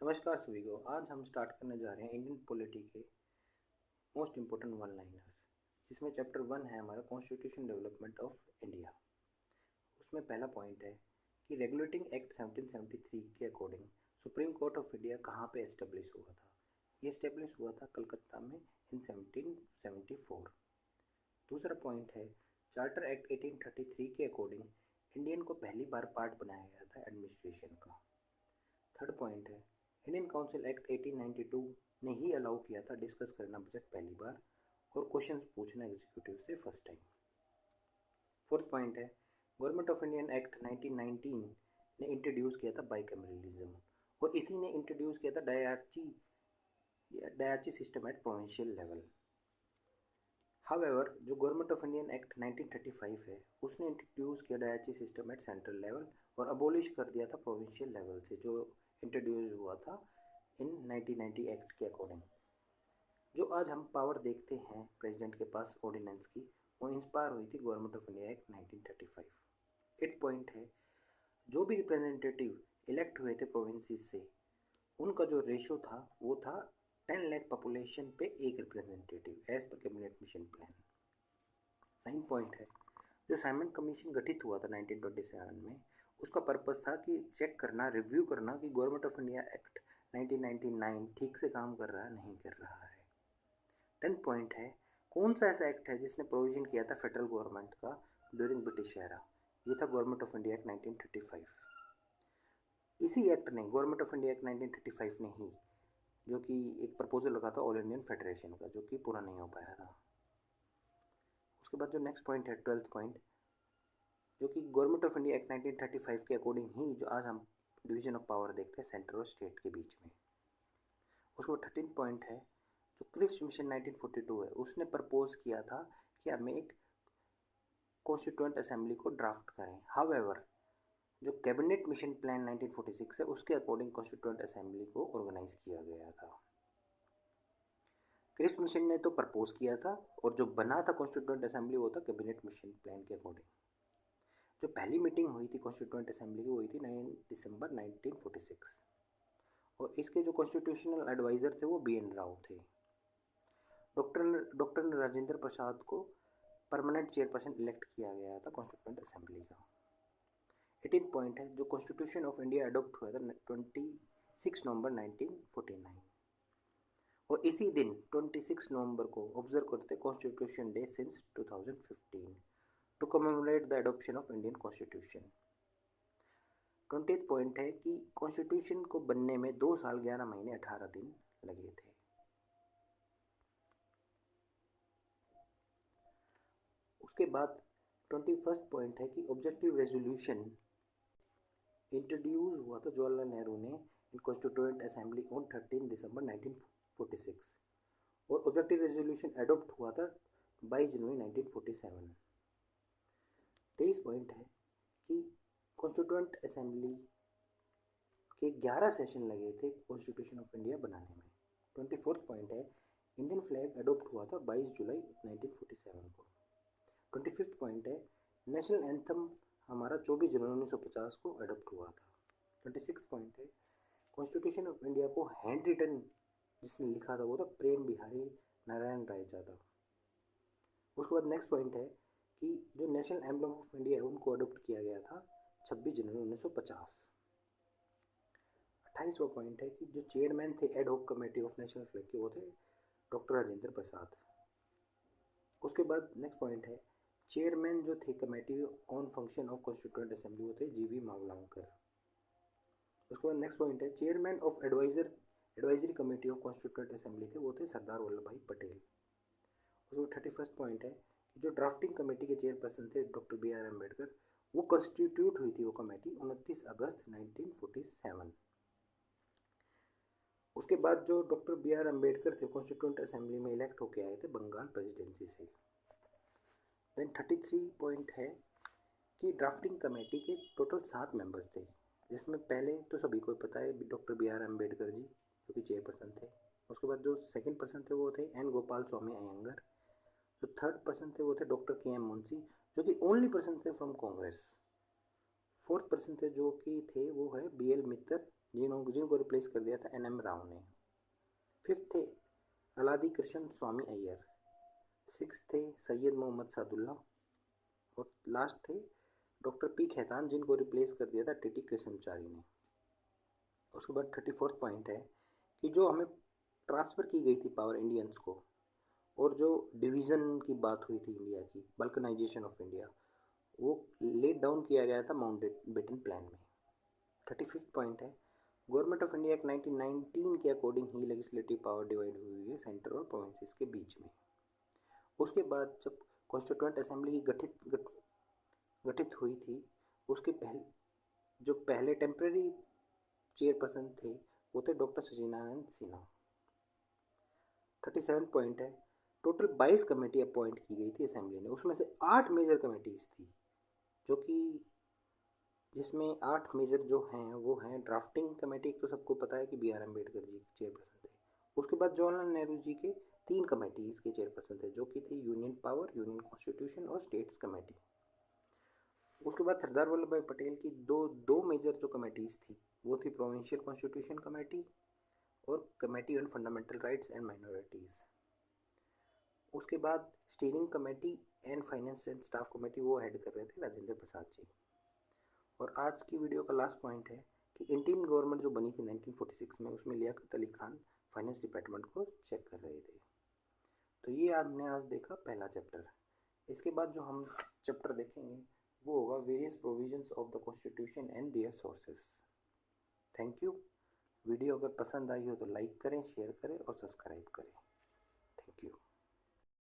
नमस्कार सभी को। आज हम स्टार्ट करने जा रहे हैं इंडियन पॉलिटी के मोस्ट इम्पोर्टेंट वन लाइनर्स, जिसमें चैप्टर 1 है हमारा कॉन्स्टिट्यूशन डेवलपमेंट ऑफ इंडिया। उसमें पहला पॉइंट है कि रेगुलेटिंग एक्ट 1773 के according supreme court of India कहाँ पे एस्टेब्लिश हुआ था। ये एस्टेब्लिश हुआ था कलकत्ता में इन 1774। दूसरा पॉइंट है चार्टर एक्ट 1833 के अकॉर्डिंग इंडियन को पहली बार पार्ट बनाया गया था एडमिनिस्ट्रेशन का। थर्ड पॉइंट है इंडियन काउंसिल एक्ट 1892 ने ही अलाउ किया था डिस्कस करना बजट पहली बार और क्वेश्चंस पूछना एग्जीक्यूटिव से फर्स्ट टाइम। फोर्थ पॉइंट है गवर्नमेंट ऑफ इंडियन एक्ट 1919 ने इंट्रोड्यूस किया था बाइकैमरलिज्म और इसी ने इंट्रोड्यूस किया था diarchy system at provincial level. However जो गवर्नमेंट ऑफ इंडियन एक्ट 1935 है उसने इंट्रोड्यूस किया diarchy system at central level और अबोलिश कर दिया था प्रोविंशियल लेवल से, जो इंट्रोड्यूस हुआ था इन 1990 एक्ट के अकॉर्डिंग। जो आज हम पावर देखते हैं प्रेसिडेंट के पास ऑर्डिनेंस की, वो इंस्पायर हुई थी government of India act 1935। 8 point है जो भी रिप्रेजेंटेटिव इलेक्ट हुए थे प्रोविंसेस से, उनका जो रेशो था वो था 10 लाख पॉपुलेशन पे एक representative as per cabinet mission plan. 9 point है जो साइमन कमीशन गठित हुआ था 1927 में, उसका पर्पस था कि चेक करना, रिव्यू करना कि गवर्नमेंट ऑफ इंडिया एक्ट 1999 ठीक से काम कर रहा है नहीं कर रहा है। 10 पॉइंट है कौन सा ऐसा एक्ट है जिसने प्रोविजन किया था फेडरल गवर्नमेंट का ड्यूरिंग ब्रिटिश एरा। ये था गवर्नमेंट ऑफ इंडिया एक्ट 1935। इसी एक्ट ने गवर्नमेंट ऑफ इंडिया एक्ट 1935 ने ही जो कि एक प्रपोजल रखा था ऑल इंडियन फेडरेशन का, जो कि पूरा नहीं हो पाया था। उसके बाद जो नेक्स्ट पॉइंट है 12th पॉइंट, जो कि गवर्नमेंट ऑफ इंडिया एक्ट 1935 के अकॉर्डिंग ही जो आज हम डिवीजन ऑफ पावर देखते हैं सेंटर और स्टेट के बीच में। उसके बाद 13 पॉइंट है जो क्रिप्स मिशन 1942 है, उसने प्रपोज किया था कि हमें एक कॉन्स्टिट्यूएंट असेंबली को ड्राफ्ट करें। हाउएवर जो कैबिनेट मिशन प्लान 1946 है उसके अकॉर्डिंग कॉन्स्टिट्यूएंट असेंबली को ऑर्गेनाइज किया गया था। क्रिप्स मिशन ने तो प्रपोज किया था और जो बना था कॉन्स्टिट्यूएंट असेंबली वो था कैबिनेट मिशन प्लान के अकॉर्डिंग। जो पहली मीटिंग हुई थी कॉन्स्टिट्यूएंट असेंबली की वो हुई थी 9 दिसंबर 1946 और इसके जो कॉन्स्टिट्यूशनल एडवाइज़र थे वो BN राव थे। डॉक्टर राजेंद्र प्रसाद को परमानेंट चेयरपर्सन इलेक्ट किया गया था कॉन्स्टिट्यूएंट असेंबली का। 18 पॉइंट है जो कॉन्स्टिट्यूशन ऑफ इंडिया अडॉप्ट हुआ था 26 नवंबर 1949 और इसी दिन 26 नवंबर को ऑब्जर्व करते constitution day since 2015 to commemorate the adoption of Indian constitution. 20th point है कि कॉन्स्टिट्यूशन को बनने में 2 साल 11 महीने 18 दिन लगे थे। उसके बाद 21st पॉइंट है कि ऑब्जेक्टिव रेजोल्यूशन इंट्रोड्यूस हुआ था जवाहरलाल नेहरू ने इन कॉन्स्टिट्यूएंट असेंबली ऑन 13 दिसंबर 1946 और ऑब्जेक्टिव रेजोल्यूशन एडॉप्ट हुआ था 22 जनवरी 1947। 23 पॉइंट है कि कॉन्स्टिट्यूएंट असेंबली के 11 सेशन लगे थे कॉन्स्टिट्यूशन ऑफ इंडिया बनाने में। 24th पॉइंट है इंडियन फ्लैग अडॉप्ट हुआ था 22 जुलाई 1947 को। 25th पॉइंट है नेशनल एंथम हमारा 24 जनवरी 1950 को अडॉप्ट हुआ था। 26th पॉइंट है कॉन्स्टिट्यूशन ऑफ इंडिया को हैंड रिटन जिसने लिखा था वो था प्रेम बिहारी नारायण राय यादव। उसके बाद नेक्स्ट पॉइंट है कि जो नेशनल एम्बलम ऑफ इंडिया है उनको अडॉप्ट किया गया था 26 जनवरी 1950। 28वां पॉइंट है कि जो चेयरमैन थे ad hoc committee of national flag के वो थे डॉक्टर राजेंद्र प्रसाद। उसके बाद नेक्स्ट पॉइंट है चेयरमैन जो थे committee on function of constituent assembly वो थे GV मावलंकर। उसके बाद नेक्स्ट पॉइंट है chairman of advisory committee of constituent assembly थे वो थे सरदार वल्लभ भाई पटेल। उसके बाद 31st पॉइंट है कि जो ड्राफ्टिंग कमेटी के चेयरपर्सन थे डॉक्टर BR अम्बेडकर, वो कॉन्स्टिट्यूट हुई थी वो कमेटी 29 अगस्त 1947। उसके बाद जो डॉक्टर BR अम्बेडकर थे कॉन्स्टिट्यूएंट असेंबली में इलेक्ट होके आए थे बंगाल प्रेसिडेंसी से। देन 33 पॉइंट है कि ड्राफ्टिंग कमेटी के टोटल 7 मेंबर्स थे, जिसमें पहले तो सभी को पता है डॉक्टर BR अम्बेडकर जी जो कि चेयरपर्सन थे। उसके बाद जो सेकंड पर्सन थे वो थे N गोपाल स्वामी अयंगर। जो थर्ड पर्सन थे वो थे डॉक्टर KM मुंशी जो कि ओनली पर्सन थे फ्रॉम कांग्रेस। फोर्थ पर्सन थे जो कि थे वो है BL मित्तर जिनको रिप्लेस कर दिया था NM राव ने। 5th थे अलादी कृष्ण स्वामी अय्यर। 6th थे सैयद मोहम्मद सादुल्ला। और लास्ट थे डॉक्टर पी खेतान, जिनको रिप्लेस कर दिया था TT कृष्णचारी ने। उसके बाद 34th पॉइंट है कि जो हमें ट्रांसफ़र की गई थी पावर इंडियंस को, और जो डिवीज़न की बात हुई थी इंडिया की, बल्कनाइजेशन ऑफ इंडिया, वो लेट डाउन किया गया था माउंटबेटन प्लान में। 35th पॉइंट है गवर्नमेंट ऑफ इंडिया एक्ट 1919 के अकॉर्डिंग ही लेजिस्लेटिव पावर डिवाइड हुई है सेंटर और प्रोविंसेस के बीच में। उसके बाद जब कॉन्स्टिट्यूएंट असेंबली की गठित हुई थी, उसके पहले टेम्पररी चेयरपर्सन थे वो थे डॉक्टर सचिदानंद सिन्हा। 37 पॉइंट है टोटल 22 कमेटी अपॉइंट की गई थी असेंबली ने, उसमें से 8 मेजर कमेटीज़ थी, जो कि जिसमें 8 मेजर जो हैं वो हैं ड्राफ्टिंग कमेटी, तो सबको पता है कि BR अम्बेडकर जी चेयरपर्सन थे। उसके बाद जवाहरलाल नेहरू जी के 3 कमेटीज़ के चेयरपर्सन थे, जो कि थे यूनियन पावर, यूनियन कॉन्स्टिट्यूशन और स्टेट्स कमेटी। उसके बाद सरदार वल्लभ भाई पटेल की दो मेजर जो कमेटीज़ थी वो थी प्रोविंशियल कॉन्स्टिट्यूशन कमेटी और committee on fundamental rights and minorities. उसके बाद steering committee and finance and staff committee वो हेड कर रहे थे राजेंद्र प्रसाद जी। और आज की वीडियो का लास्ट पॉइंट है कि इंटीरिम गवर्नमेंट जो बनी थी 1946 में, उसमें लियाकत अली खान फाइनेंस डिपार्टमेंट को चेक कर रहे थे। तो ये आपने आज देखा पहला चैप्टर। इसके बाद जो हम चैप्टर देखेंगे वो होगा various provisions of the constitution and their sources. Thank you. Video अगर पसंद आई हो तो लाइक करें, शेयर करें और सब्सक्राइब करें। Thank you.